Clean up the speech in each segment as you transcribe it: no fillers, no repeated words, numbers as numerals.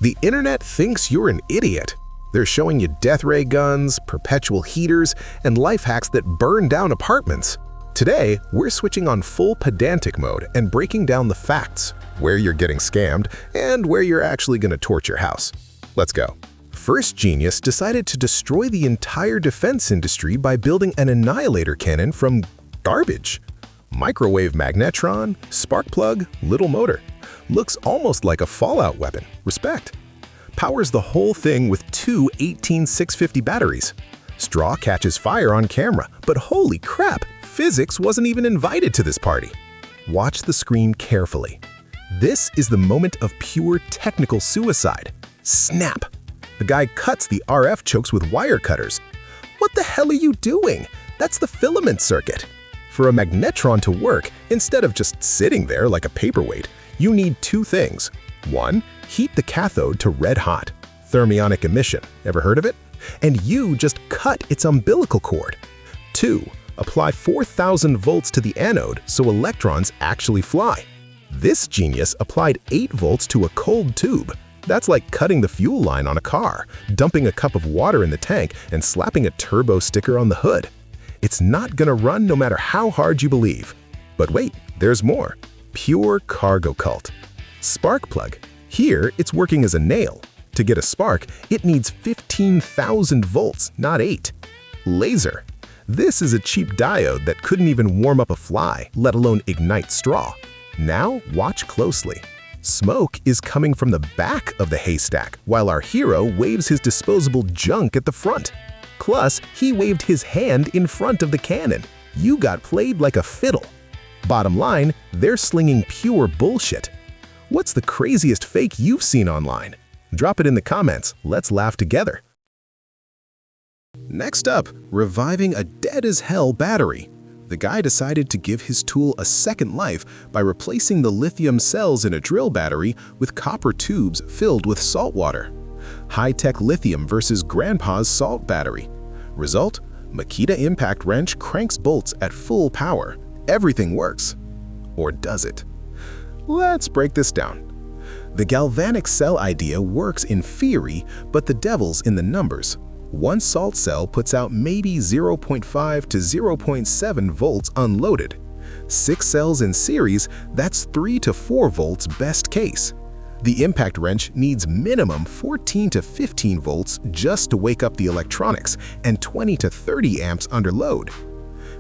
The internet thinks you're an idiot. They're showing you death ray guns, perpetual heaters, and life hacks that burn down apartments. Today, we're switching on full pedantic mode and breaking down the facts, where you're getting scammed, and where you're actually going to torch your house. Let's go. First genius decided to destroy the entire defense industry by building an annihilator cannon from garbage. Microwave magnetron, spark plug, little motor. Looks almost like a fallout weapon. Respect. Powers the whole thing with two 18650 batteries. Straw catches fire on camera, but holy crap, physics wasn't even invited to this party. Watch the screen carefully. This is the moment of pure technical suicide. Snap! The guy cuts the RF chokes with wire cutters. What the hell are you doing? That's the filament circuit. For a magnetron to work, instead of just sitting there like a paperweight, you need two things. One, heat the cathode to red hot. Thermionic emission. Ever heard of it? And you just cut its umbilical cord. Two, apply 4,000 volts to the anode so electrons actually fly. This genius applied 8 volts to a cold tube. That's like cutting the fuel line on a car, dumping a cup of water in the tank, and slapping a turbo sticker on the hood. It's not gonna run no matter how hard you believe. But wait, there's more. Pure cargo cult. Spark plug. Here, it's working as a nail. To get a spark, it needs 15,000 volts, not 8. Laser. This is a cheap diode that couldn't even warm up a fly, let alone ignite straw. Now, watch closely. Smoke is coming from the back of the haystack, while our hero waves his disposable junk at the front. Plus, he waved his hand in front of the cannon. You got played like a fiddle. Bottom line, they're slinging pure bullshit. What's the craziest fake you've seen online? Drop it in the comments. Let's laugh together. Next up, reviving a dead-as-hell battery. The guy decided to give his tool a second life by replacing the lithium cells in a drill battery with copper tubes filled with salt water. High-tech lithium versus grandpa's salt battery. Result? Makita impact wrench cranks bolts at full power. Everything works. Or does it? Let's break this down. The galvanic cell idea works in theory, but the devil's in the numbers. One salt cell puts out maybe 0.5 to 0.7 volts unloaded. 6 cells in series, that's 3 to 4 volts best case. The impact wrench needs minimum 14 to 15 volts just to wake up the electronics and 20 to 30 amps under load.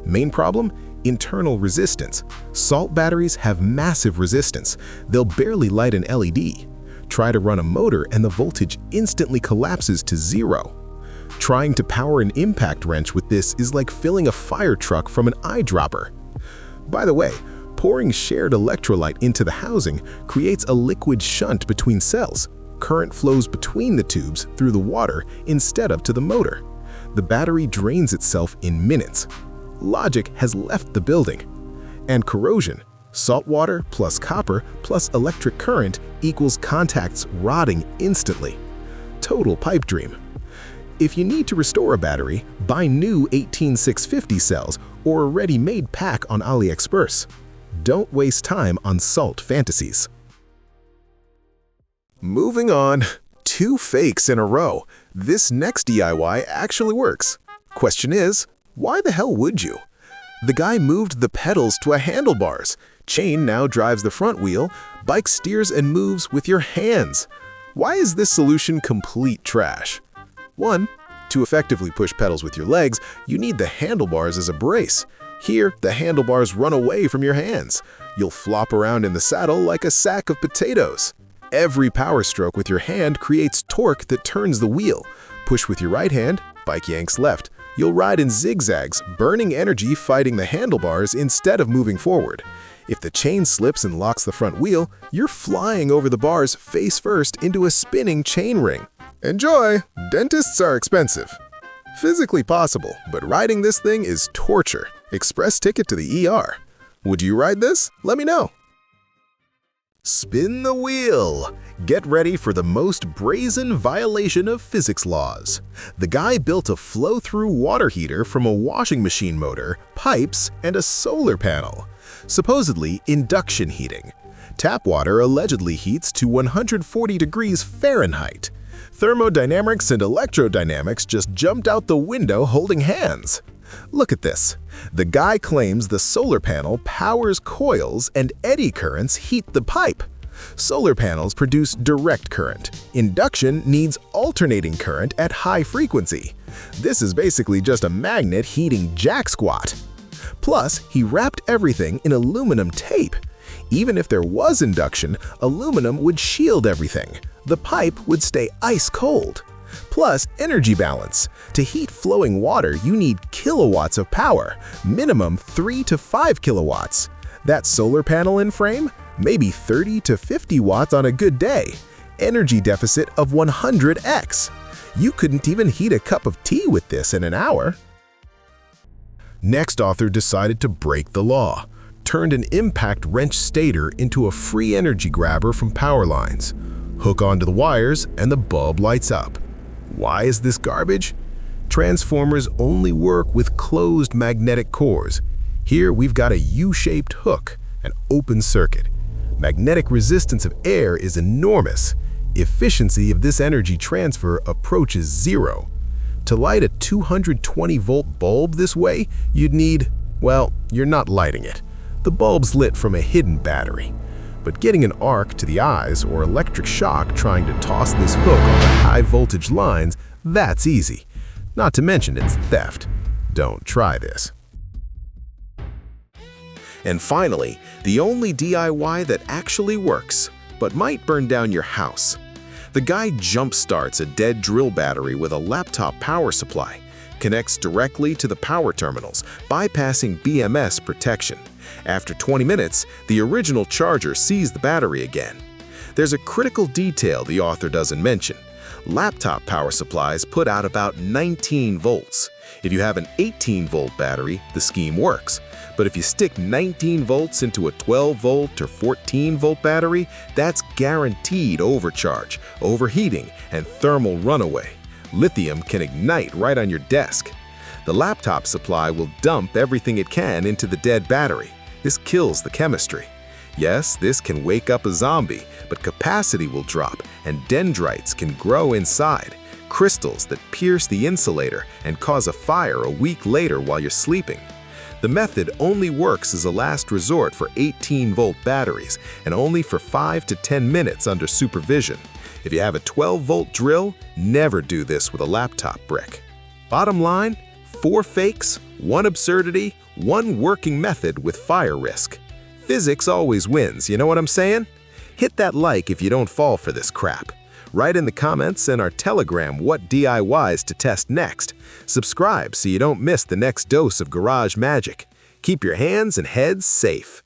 Main problem? Internal resistance. Salt batteries have massive resistance. They'll barely light an LED. Try to run a motor and the voltage instantly collapses to 0. Trying to power an impact wrench with this is like filling a fire truck from an eyedropper. By the way, pouring shared electrolyte into the housing creates a liquid shunt between cells. Current flows between the tubes through the water instead of to the motor. The battery drains itself in minutes. Logic has left the building. And corrosion. Salt water plus copper plus electric current equals contacts rotting instantly. Total pipe dream. If you need to restore a battery, buy new 18650 cells or a ready-made pack on AliExpress. Don't waste time on salt fantasies. Moving on. 2 fakes in a row. This next DIY actually works. Question is, why the hell would you? The guy moved the pedals to a handlebars. Chain now drives the front wheel. Bike steers and moves with your hands. Why is this solution complete trash? 1. To effectively push pedals with your legs, you need the handlebars as a brace. Here, the handlebars run away from your hands. You'll flop around in the saddle like a sack of potatoes. Every power stroke with your hand creates torque that turns the wheel. Push with your right hand, bike yanks left. You'll ride in zigzags, burning energy fighting the handlebars instead of moving forward. If the chain slips and locks the front wheel, you're flying over the bars face first into a spinning chain ring. Enjoy! Dentists are expensive. Physically possible, but riding this thing is torture. Express ticket to the ER. Would you ride this? Let me know. Spin the wheel! Get ready for the most brazen violation of physics laws. The guy built a flow-through water heater from a washing machine motor, pipes, and a solar panel. Supposedly induction heating. Tap water allegedly heats to 140 degrees Fahrenheit. Thermodynamics and electrodynamics just jumped out the window holding hands. Look at this. The guy claims the solar panel powers coils and eddy currents heat the pipe. Solar panels produce direct current. Induction needs alternating current at high frequency. This is basically just a magnet heating jack squat. Plus, he wrapped everything in aluminum tape. Even if there was induction, aluminum would shield everything. The pipe would stay ice cold. Plus, energy balance. To heat flowing water, you need kilowatts of power, minimum 3 to 5 kilowatts. That solar panel in frame? Maybe 30 to 50 watts on a good day. Energy deficit of 100x. You couldn't even heat a cup of tea with this in an hour. Next author decided to break the law, turned an impact wrench stator into a free energy grabber from power lines. Hook onto the wires and the bulb lights up. Why is this garbage? Transformers only work with closed magnetic cores. Here we've got a U-shaped hook, an open circuit. Magnetic resistance of air is enormous. Efficiency of this energy transfer approaches zero. To light a 220-volt bulb this way, you'd need, well, you're not lighting it. The bulb's lit from a hidden battery. But getting an arc to the eyes or electric shock trying to toss this hook on the high-voltage lines, that's easy. Not to mention it's theft. Don't try this. And finally, the only DIY that actually works, but might burn down your house. The guy jump-starts a dead drill battery with a laptop power supply, connects directly to the power terminals, bypassing BMS protection. After 20 minutes, the original charger sees the battery again. There's a critical detail the author doesn't mention. Laptop power supplies put out about 19 volts. If you have an 18-volt battery, the scheme works. But if you stick 19 volts into a 12-volt or 14-volt battery, that's guaranteed overcharge, overheating, and thermal runaway. Lithium can ignite right on your desk. The laptop supply will dump everything it can into the dead battery. This kills the chemistry. Yes, this can wake up a zombie, but capacity will drop and dendrites can grow inside, crystals that pierce the insulator and cause a fire a week later while you're sleeping. The method only works as a last resort for 18-volt batteries and only for 5 to 10 minutes under supervision. If you have a 12-volt drill, never do this with a laptop brick. Bottom line, 4 fakes, 1 absurdity, 1 working method with fire risk. Physics always wins, you know what I'm saying? Hit that like if you don't fall for this crap. Write in the comments and our Telegram what DIYs to test next. Subscribe so you don't miss the next dose of garage magic. Keep your hands and heads safe.